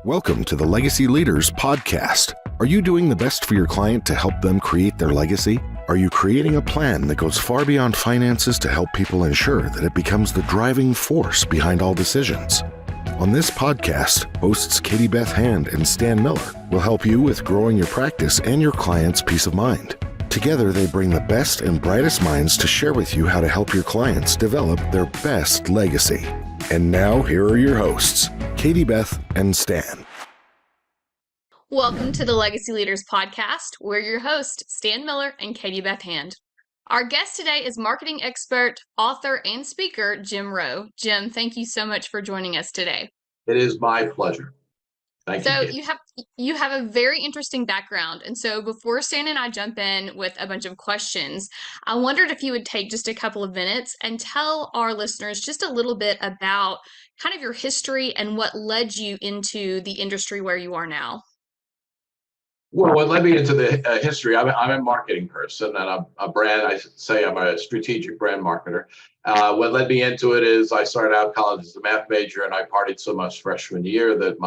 Welcome to the Legacy Leaders Podcast. Are you doing the best for your client to help them create their legacy? Are you creating a plan that goes far beyond finances to help people ensure that it becomes the driving force behind all decisions? On this podcast, hosts Katie Beth Hand and Stan Miller will help you with growing your practice and your clients' peace of mind. Together, they bring the best and brightest minds to share with you how to help your clients develop their best legacy. And now, here are your hosts, Katie Beth and Stan. Welcome to the Legacy Leaders Podcast. We're your hosts, Stan Miller and Katie Beth Hand. Our guest today is marketing expert, author, and speaker, Jim Rowe. Jim, thank you so much for joining us today. It is my pleasure. Thank you. So you have a very interesting background. And so before Stan and I jump in with a bunch of questions, I wondered if you would take just a couple of minutes and tell our listeners just a little bit about kind of your history and what led you into the industry where you are now. Well, what led me into the history, I'm a marketing person and I'm a brand, I say I'm a strategic brand marketer. What led me into it is I started out college as a math major and I partied so much freshman year that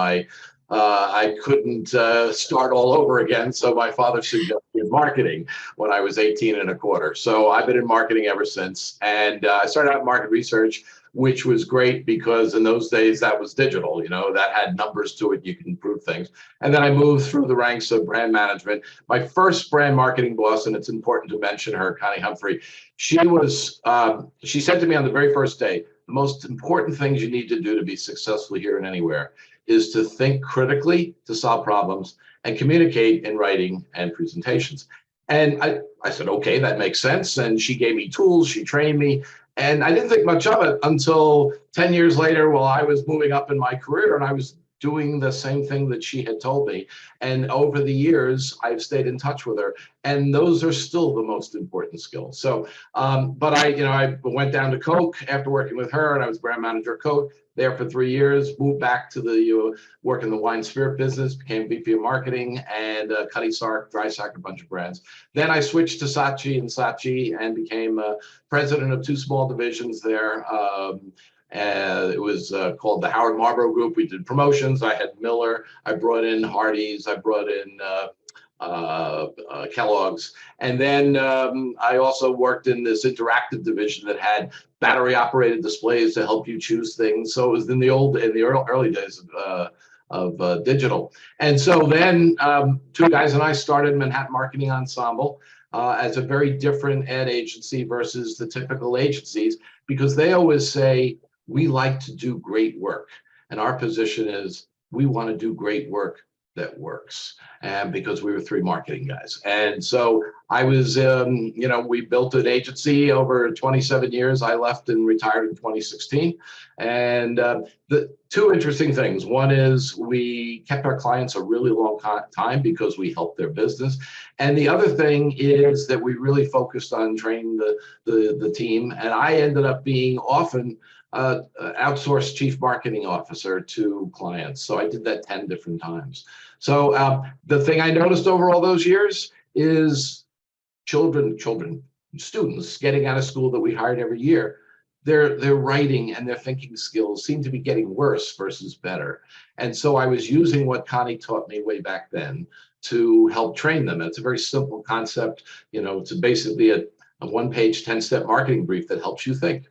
I couldn't start all over again. So my father suggested marketing when I was 18 and a quarter. So I've been in marketing ever since. And I started out in market research, which was great because in those days that was digital, that had numbers to it. You can improve things. And then I moved through the ranks of brand management. My first brand marketing boss, and it's important to mention her, Connie Humphrey, she said to me on the very first day, the most important things you need to do to be successful here and anywhere is to think critically, to solve problems, and communicate in writing and presentations. And I said, okay, that makes sense. And she gave me tools, she trained me. And I didn't think much of it until 10 years later, while I was moving up in my career and I was doing the same thing that she had told me. And over the years, I've stayed in touch with her. And those are still the most important skills. So, but I went down to Coke after working with her, and I was brand manager at Coke there for 3 years, moved back to the work in the wine spirit business, became VP of marketing and Cuddy Sark, Dry Sack, a bunch of brands. Then I switched to Saatchi and became president of two small divisions there. It was called the Howard Marlboro Group. We did promotions. I had Miller. I brought in Hardee's. I brought in Kellogg's. And then I also worked in this interactive division that had battery operated displays to help you choose things. So it was in the early days of digital. And so then two guys and I started Manhattan Marketing Ensemble as a very different ad agency versus the typical agencies, because they always say, we like to do great work. And our position is we want to do great work that works. And because we were three marketing guys. And so I was, we built an agency over 27 years. I left and retired in 2016. And the two interesting things. One is we kept our clients a really long time because we helped their business. And the other thing is that we really focused on training the team. And I ended up being often outsourced chief marketing officer to clients. So I did that 10 different times. So the thing I noticed over all those years is students getting out of school that we hired every year, their writing and their thinking skills seem to be getting worse versus better. And so I was using what Connie taught me way back then to help train them. It's a very simple concept. It's basically a one-page, 10-step marketing brief that helps you think.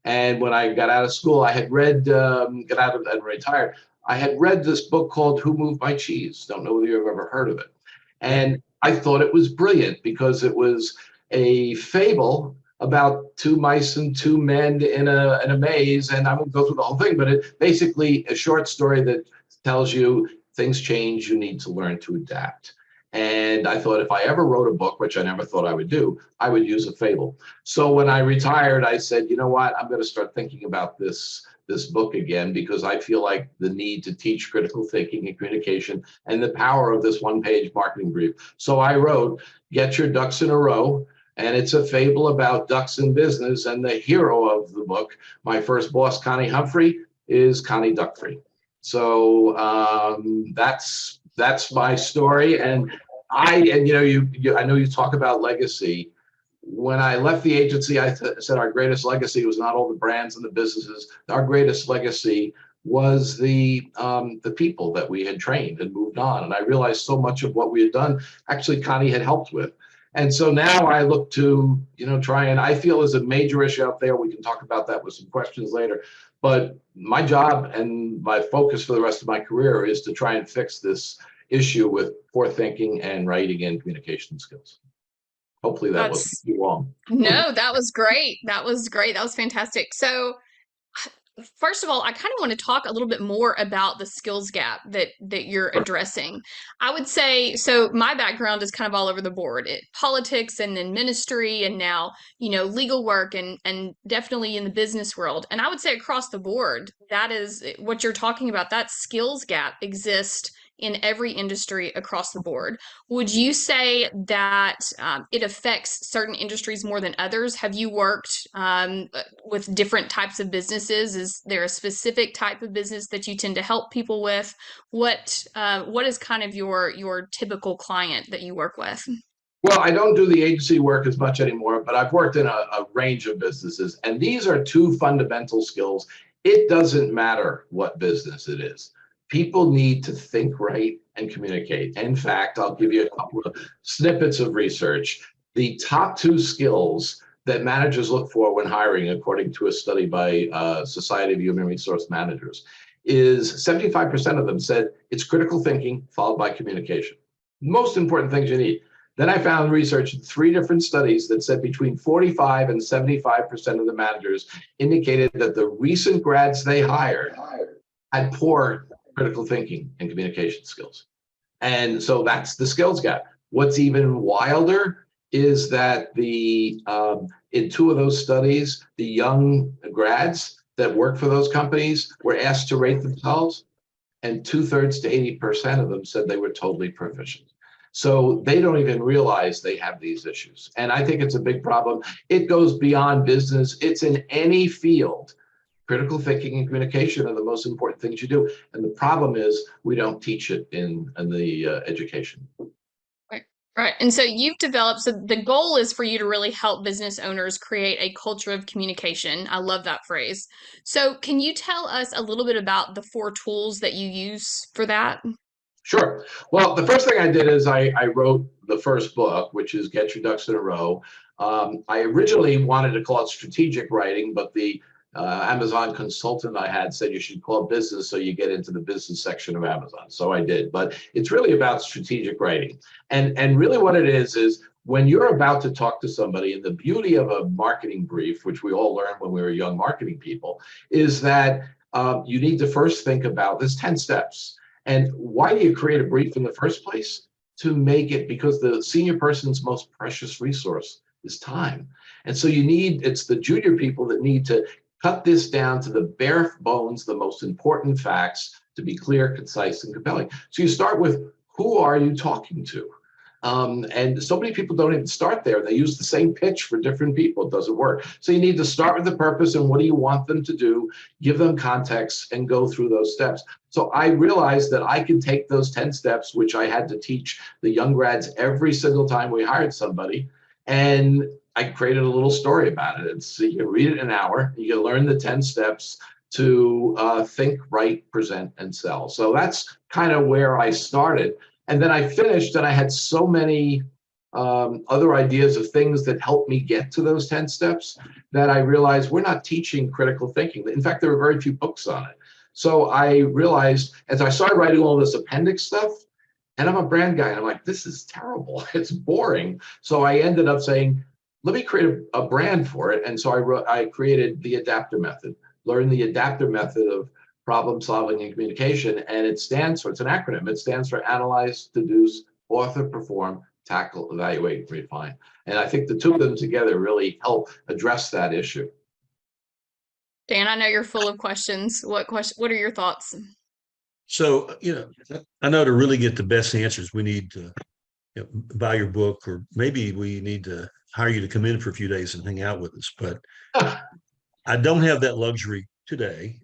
And when I got out of school, I had read, got out of and retired, I had read this book called Who Moved My Cheese? Don't know whether you've ever heard of it. And I thought it was brilliant because it was a fable about two mice and two men in a maze. And I won't go through the whole thing, but it basically a short story that tells you things change, you need to learn to adapt. And I thought if I ever wrote a book, which I never thought I would do, I would use a fable. So when I retired, I said, you know what, I'm going to start thinking about this book again, because I feel like the need to teach critical thinking and communication and the power of this one-page marketing brief. So I wrote, Get Your Ducks in a Row. And it's a fable about ducks in business. And the hero of the book, my first boss, Connie Humphrey, is Connie Duckfrey. So that's my story. And I know you talk about legacy. When I left the agency, I said our greatest legacy was not all the brands and the businesses. Our greatest legacy was the people that we had trained and moved on. And I realized so much of what we had done, actually Connie had helped with. And so now I look to, try, and I feel is a major issue out there. We can talk about that with some questions later. But my job and my focus for the rest of my career is to try and fix this issue with poor thinking and writing and communication skills. Hopefully that wasn't too long. No, that was great. That was great. That was fantastic. So, first of all, I kind of want to talk a little bit more about the skills gap that you're addressing. I would say, so my background is kind of all over the board. Politics and then ministry and now, legal work and definitely in the business world. And I would say across the board, that is what you're talking about. That skills gap exists in every industry across the board. Would you say that it affects certain industries more than others? Have you worked with different types of businesses? Is there a specific type of business that you tend to help people with? What is kind of your typical client that you work with? Well, I don't do the agency work as much anymore, but I've worked in a range of businesses, and these are two fundamental skills. It doesn't matter what business it is. People need to think right and communicate. In fact, I'll give you a couple of snippets of research. The top two skills that managers look for when hiring, according to a study by Society of Human Resource Managers, is 75% of them said it's critical thinking followed by communication. Most important things you need. Then I found research in 3 different studies that said between 45 and 75% of the managers indicated that the recent grads they hired had poor critical thinking and communication skills. And so that's the skills gap. What's even wilder is that in 2 of those studies, the young grads that work for those companies were asked to rate themselves, and 2/3 to 80% of them said they were totally proficient. So they don't even realize they have these issues. And I think it's a big problem. It goes beyond business. It's in any field. Critical thinking and communication are the most important things you do. And the problem is we don't teach it in the education. Right. And so you've developed, so the goal is for you to really help business owners create a culture of communication. I love that phrase. So can you tell us a little bit about the 4 tools that you use for that? Sure. Well, the first thing I did is I wrote the first book, which is Get Your Ducks in a Row. I originally wanted to call it strategic writing, but the Amazon consultant I had said you should call it business so you get into the business section of Amazon. So I did, but it's really about strategic writing. And really what it is when you're about to talk to somebody, and the beauty of a marketing brief, which we all learned when we were young marketing people, is that you need to first think about, there's 10 steps. And why do you create a brief in the first place? To make it, because the senior person's most precious resource is time. And so it's the junior people that need to cut this down to the bare bones, the most important facts, to be clear, concise, and compelling. So you start with, who are you talking to? And so many people don't even start there. They use the same pitch for different people. It doesn't work. So you need to start with the purpose and what do you want them to do, give them context, and go through those steps. So I realized that I could take those 10 steps, which I had to teach the young grads every single time we hired somebody, and I created a little story about it. So you can read it in an hour. You can learn the 10 steps to think, write, present, and sell. So that's kind of where I started. And then I finished, and I had so many other ideas of things that helped me get to those 10 steps that I realized we're not teaching critical thinking. In fact, there were very few books on it. So I realized as I started writing all this appendix stuff, and I'm a brand guy, and I'm like, this is terrible. It's boring. So I ended up saying, let me create a brand for it. And so I created the adapter method, learned the adapter method of problem solving and communication. And it's an acronym. It stands for analyze, deduce, author, perform, tackle, evaluate, refine. And I think the 2 of them together really help address that issue. Dan, I know you're full of questions. What are your thoughts? So, I know to really get the best answers, we need to buy your book, or maybe we need to hire you to come in for a few days and hang out with us. But I don't have that luxury today.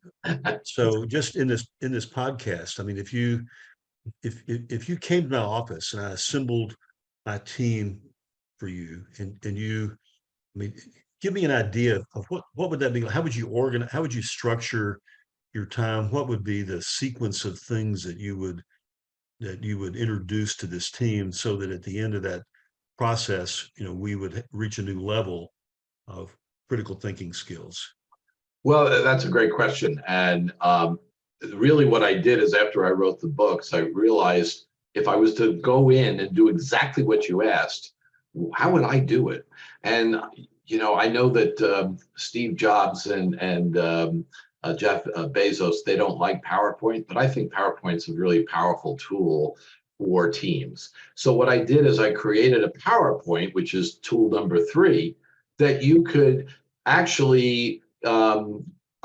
So just in this podcast, I mean, if you came to my office and I assembled my team for you, and you, I mean, give me an idea of what would that be? How would you organize? How would you structure your time, what would be the sequence of things that you would introduce to this team so that at the end of that process, we would reach a new level of critical thinking skills? Well, that's a great question. And really what I did is after I wrote the books, I realized if I was to go in and do exactly what you asked, how would I do it? And, I know that Steve Jobs and Jeff Bezos, they don't like PowerPoint, but I think PowerPoint's a really powerful tool for teams. So what I did is I created a PowerPoint, which is tool number 3, that you could actually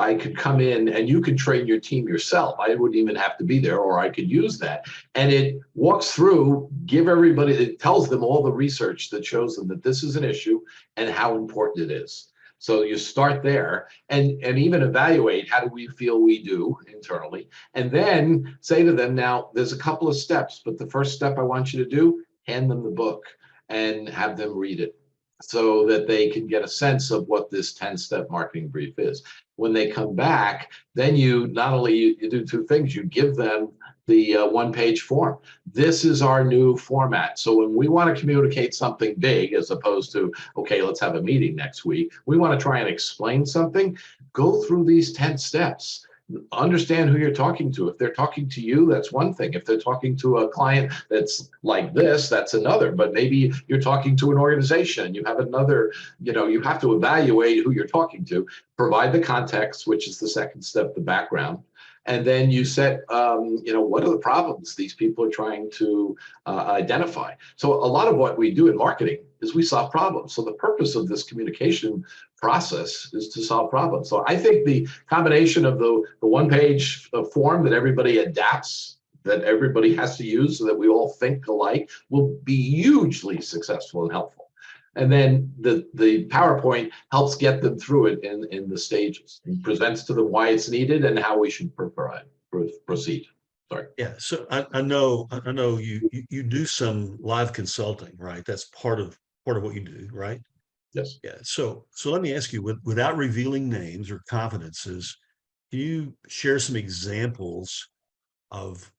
I could come in and you could train your team yourself. I wouldn't even have to be there, or I could use that. And it walks through, it tells them all the research that shows them that this is an issue and how important it is. So you start there and even evaluate how do we feel we do internally, and then say to them, now there's a couple of steps, but the first step I want you to do, hand them the book and have them read it so that they can get a sense of what this 10-step marketing brief is. When they come back, then you not only you do 2 things, you give them the 1-page form. This is our new format. So when we want to communicate something big, as opposed to, okay, let's have a meeting next week, we want to try and explain something, go through these 10 steps. Understand who you're talking to. If they're talking to you, that's one thing. If they're talking to a client that's like this, that's another. But maybe you're talking to an organization, you have another, you have to evaluate who you're talking to, provide the context, which is the second step, the background. And then you set, what are the problems these people are trying to identify? So a lot of what we do in marketing is we solve problems. So the purpose of this communication process is to solve problems. So I think the combination of the 1-page form that everybody adapts, that everybody has to use so that we all think alike, will be hugely successful and helpful. And then the PowerPoint helps get them through it in the stages. It presents to them why it's needed and how we should proceed. Sorry. Yeah. So I know you do some live consulting, right? That's part of what you do, right? Yes. Yeah. So let me ask you, without revealing names or confidences, can you share some examples of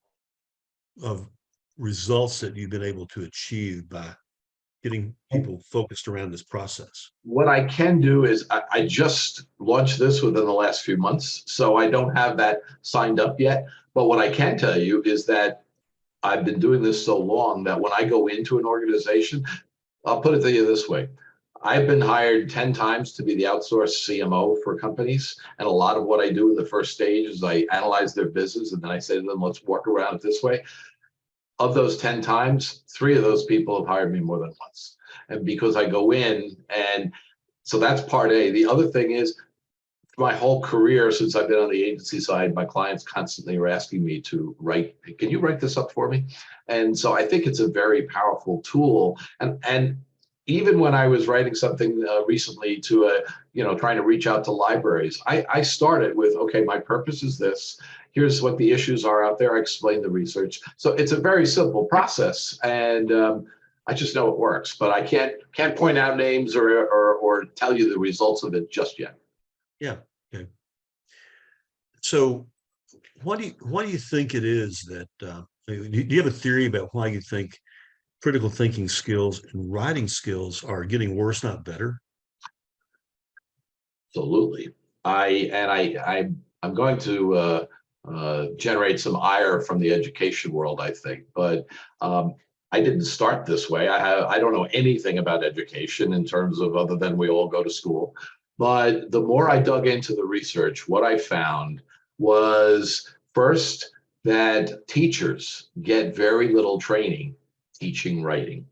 results that you've been able to achieve by getting people focused around this process? What I can do is I just launched this within the last few months, so I don't have that signed up yet. But what I can tell you is that I've been doing this so long that when I go into an organization, I'll put it to you this way. I've been hired 10 times to be the outsourced CMO for companies. And a lot of what I do in the first stage is I analyze their business and then I say to them, let's work around it this way. Of those 10 times, 3 of those people have hired me more than once. And because I go in, and so that's part A. The other thing is, my whole career since I've been on the agency side, my clients constantly are asking me to write, can you write this up for me? And so I think it's a very powerful tool. And even when I was writing something recently to trying to reach out to libraries, I started with, okay, my purpose is this. Here's what the issues are out there. I explain the research. So it's a very simple process, and I just know it works. But I can't point out names or tell you the results of it just yet. Yeah. Okay. So, why do you think it is that? Do you have a theory about why you think critical thinking skills and writing skills are getting worse, not better? Absolutely. I'm going to generate some ire from the education world, I think, but I didn't start this way. I don't know anything about education in terms of other than we all go to school. But the more I dug into the research, what I found was first that teachers get very little training teaching writing.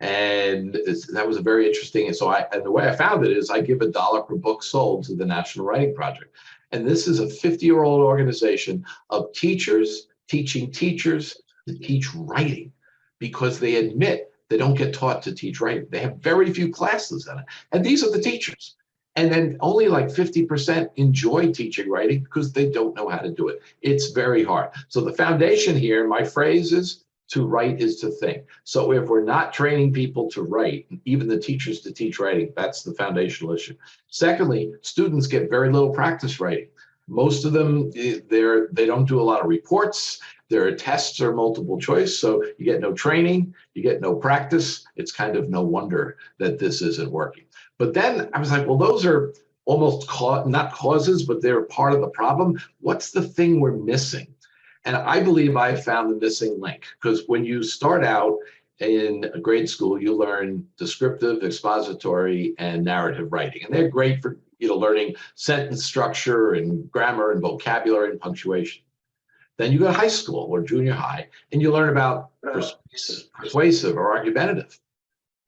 And that was a very interesting. And so and the way I found it is I give $1 per book sold to the National Writing Project. And this is a 50-year-old organization of teachers teaching teachers to teach writing, because they admit they don't get taught to teach writing. They have very few classes in it. And these are the teachers. And then only like 50% enjoy teaching writing because they don't know how to do it. It's very hard. So the foundation here, my phrase is, to write is to think. So if we're not training people to write, even the teachers to teach writing, that's the foundational issue. Secondly, students get very little practice writing. Most of them, they don't do a lot of reports. Their tests are multiple choice, so you get no training, you get no practice. It's kind of no wonder that this isn't working. But then I was like, well, those are almost not causes, but they're part of the problem. What's the thing we're missing? And I believe I found the missing link, because when you start out in grade school, you learn descriptive, expository, and narrative writing. And they're great for learning sentence structure and grammar and vocabulary and punctuation. Then you go to high school or junior high, and you learn about persuasive or argumentative.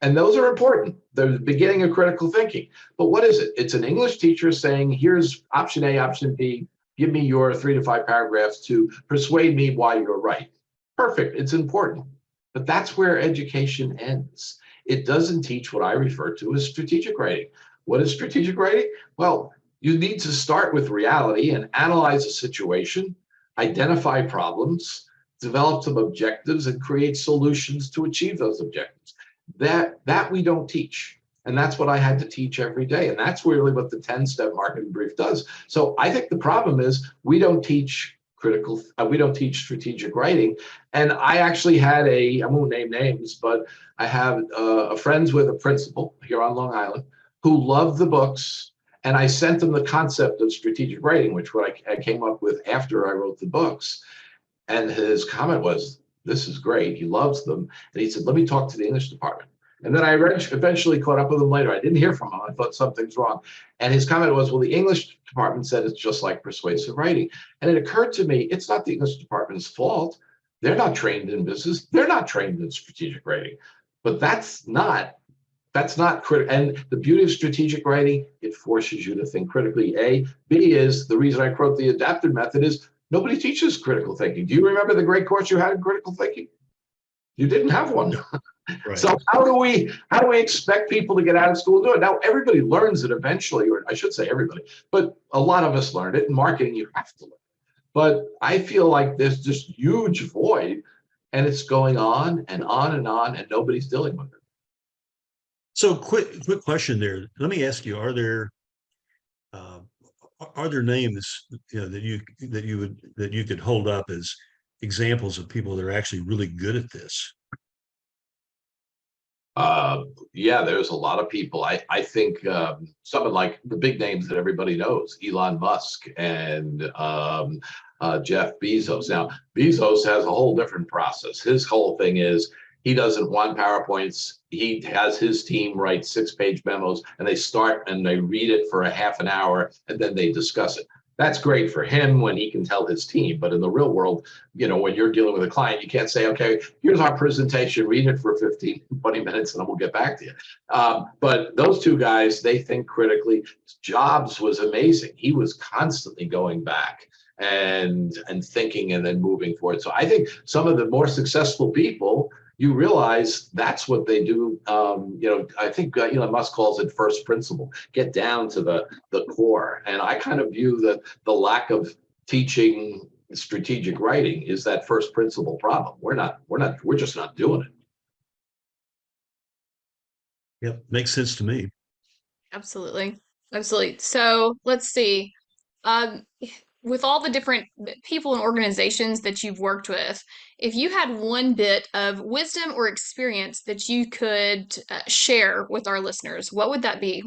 And those are important. They're the beginning of critical thinking. But what is it? It's an English teacher saying, here's option A, option B. Give me your 3 to 5 paragraphs to persuade me why you're right. Perfect. It's important. But that's where education ends. It doesn't teach what I refer to as strategic writing. What is strategic writing? Well, you need to start with reality and analyze a situation, identify problems, develop some objectives, and create solutions to achieve those objectives. That we don't teach. And that's what I had to teach every day. And that's really what the 10-step marketing brief does. So I think the problem is we don't teach strategic writing. And I actually had I won't name names, but I have friends with a principal here on Long Island who loved the books. And I sent them the concept of strategic writing, which I came up with after I wrote the books. And his comment was, this is great. He loves them. And he said, let me talk to the English department. And then I eventually caught up with him later. I didn't hear from him. I thought something's wrong. And his comment was, well, the English department said it's just like persuasive writing. And it occurred to me, it's not the English department's fault. They're not trained in business. They're not trained in strategic writing. But that's not critical. And the beauty of strategic writing, it forces you to think critically. A. B is the reason I quote the adapted method is nobody teaches critical thinking. Do you remember the great course you had in critical thinking? You didn't have one. Right. So how do we expect people to get out of school and do it? Now, everybody learns it eventually, or I should say everybody, but a lot of us learned it. In marketing, you have to learn. But I feel like there's this huge void, and it's going on and on and on, and nobody's dealing with it. So quick question there. Let me ask you, are there names that you could hold up as examples of people that are actually really good at this? Yeah, there's a lot of people. I think someone like the big names that everybody knows, Elon Musk and Jeff Bezos. Now, Bezos has a whole different process. His whole thing is he doesn't want PowerPoints. He has his team write 6-page memos, and they start and they read it for a half an hour, and then they discuss it. That's great for him when he can tell his team. But in the real world, when you're dealing with a client, you can't say, okay, here's our presentation, read it for 15, 20 minutes, and then we'll get back to you. But those two guys, they think critically. Jobs was amazing. He was constantly going back and thinking and then moving forward. So I think some of the more successful people, you realize that's what they do. I think Elon Musk calls it first principle, get down to the core. And I kind of view that the lack of teaching strategic writing is that first principle problem. We're just not doing it. Yep, makes sense to me. Absolutely. So let's see. With all the different people and organizations that you've worked with, if you had one bit of wisdom or experience that you could share with our listeners, what would that be?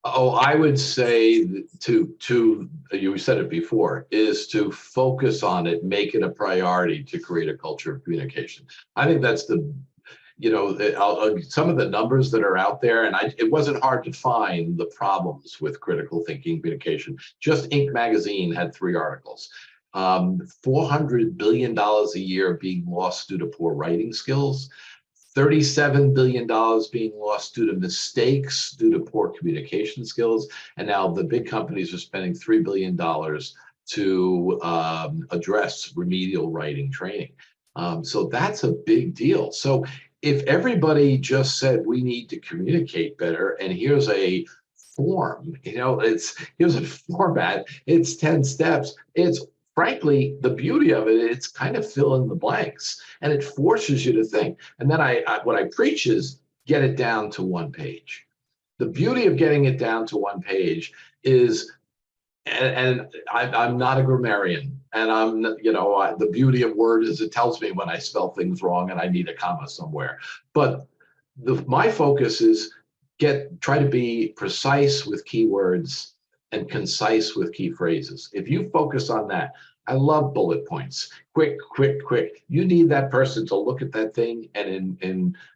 Oh, I would say to you said it before, is to focus on it, make it a priority to create a culture of communication. I think that's some of the numbers that are out there, and it wasn't hard to find the problems with critical thinking communication. Just Inc. magazine had 3 articles. $400 billion a year being lost due to poor writing skills. $37 billion being lost due to mistakes, due to poor communication skills. And now the big companies are spending $3 billion to address remedial writing training. So that's a big deal. So if everybody just said, we need to communicate better, and here's a form, here's a format, it's 10 steps, it's frankly, the beauty of it, it's kind of fill in the blanks, and it forces you to think. And then what I preach is get it down to 1 page. The beauty of getting it down to 1 page is, and I'm not a grammarian, and the beauty of Word is it tells me when I spell things wrong and I need a comma somewhere. But my focus is try to be precise with keywords and concise with key phrases. If you focus on that, I love bullet points. Quick, quick, quick. You need that person to look at that thing and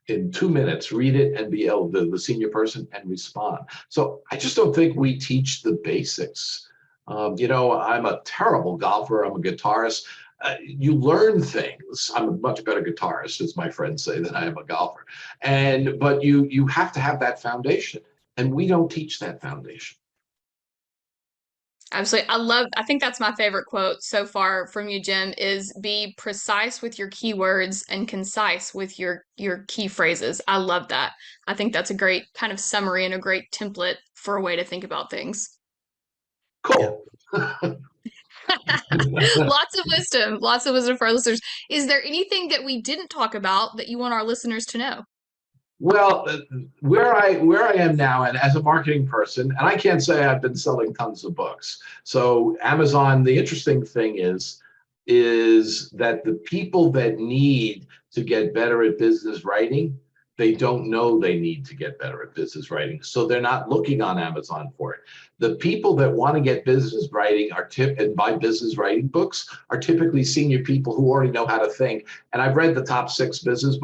in 2 minutes read it and be able to, the senior person, and respond. So I just don't think we teach the basics. I'm a terrible golfer. I'm a guitarist. You learn things. I'm a much better guitarist, as my friends say, than I am a golfer. But you have to have that foundation, and we don't teach that foundation. Absolutely. I think that's my favorite quote so far from you, Jim, is be precise with your keywords and concise with your key phrases. I love that. I think that's a great kind of summary and a great template for a way to think about things. Cool. Lots of wisdom for our listeners. Is there anything that we didn't talk about that you want our listeners to know? Well, where I am now, and as a marketing person, and I can't say I've been selling tons of books. So Amazon, the interesting thing is that the people that need to get better at business writing, they don't know they need to get better at business writing. So they're not looking on Amazon for it. The people that want to get business writing and buy business writing books are typically senior people who already know how to think. And I've read the top 6 business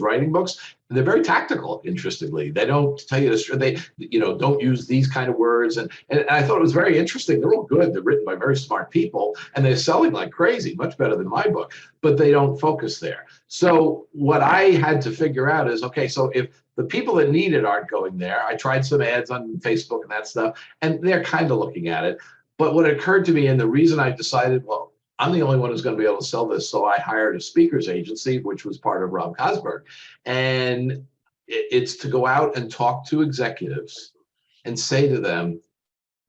writing books. And they're very tactical, interestingly. They don't tell you they don't use these kind of words. And I thought it was very interesting. They're all good. They're written by very smart people, and they're selling like crazy, much better than my book, but they don't focus there. So what I had to figure out is, okay, so if the people that need it aren't going there, I tried some ads on Facebook and that stuff, and they're kind of looking at it. But what occurred to me, and the reason I decided, well, I'm the only one who's going to be able to sell this. So I hired a speakers agency, which was part of Rob Cosberg. And it's to go out and talk to executives and say to them,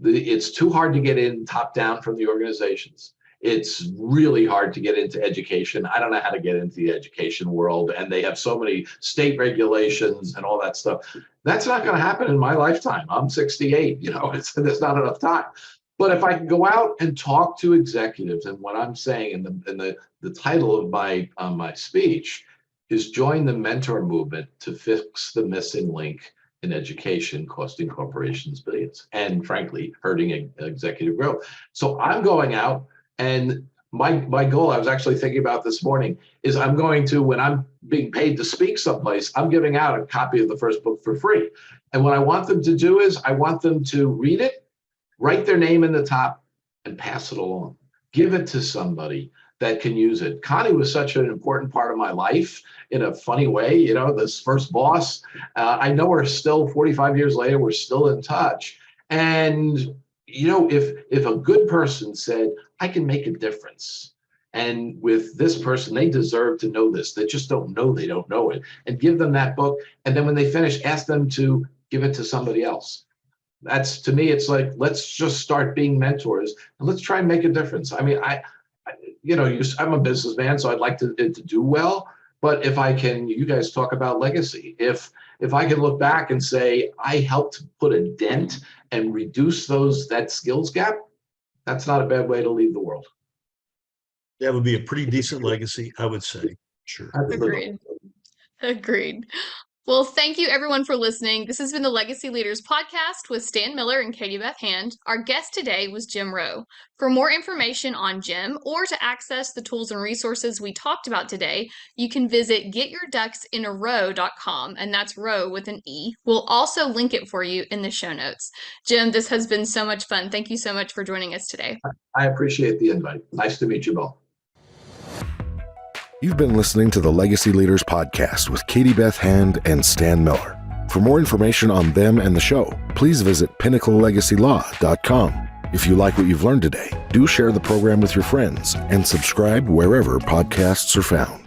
it's too hard to get in top down from the organizations. It's really hard to get into education. I don't know how to get into the education world. And they have so many state regulations and all that stuff. That's not going to happen in my lifetime. I'm 68, there's not enough time. But if I can go out and talk to executives, and what I'm saying in the title of my speech is join the mentor movement to fix the missing link in education, costing corporations billions, and frankly, hurting executive growth. So I'm going out, and my goal, I was actually thinking about this morning, is I'm going to, when I'm being paid to speak someplace, I'm giving out a copy of the first book for free. And what I want them to do is I want them to read it, write their name in the top, and pass it along. Give it to somebody that can use it. Connie was such an important part of my life in a funny way, this first boss. I know her still 45 years later, we're still in touch. And, if a good person said, I can make a difference, and with this person, they deserve to know this. They just don't know they don't know it. And give them that book. And then when they finish, ask them to give it to somebody else. That's, to me, it's like, let's just start being mentors and let's try and make a difference. I mean, I'm a businessman, so I'd like to do well. But if I can, you guys talk about legacy. If I can look back and say, I helped put a dent and reduce that skills gap, that's not a bad way to leave the world. That would be a pretty decent legacy, I would say. Sure. Agreed. Well, thank you everyone for listening. This has been the Legacy Leaders Podcast with Stan Miller and Katie Beth Hand. Our guest today was Jim Rowe. For more information on Jim or to access the tools and resources we talked about today, you can visit getyourducksinarow.com, and that's row with an E. We'll also link it for you in the show notes. Jim, this has been so much fun. Thank you so much for joining us today. I appreciate the invite. Nice to meet you both. You've been listening to the Legacy Leaders Podcast with Katie Beth Hand and Stan Miller. For more information on them and the show, please visit pinnaclelegacylaw.com. If you like what you've learned today, do share the program with your friends and subscribe wherever podcasts are found.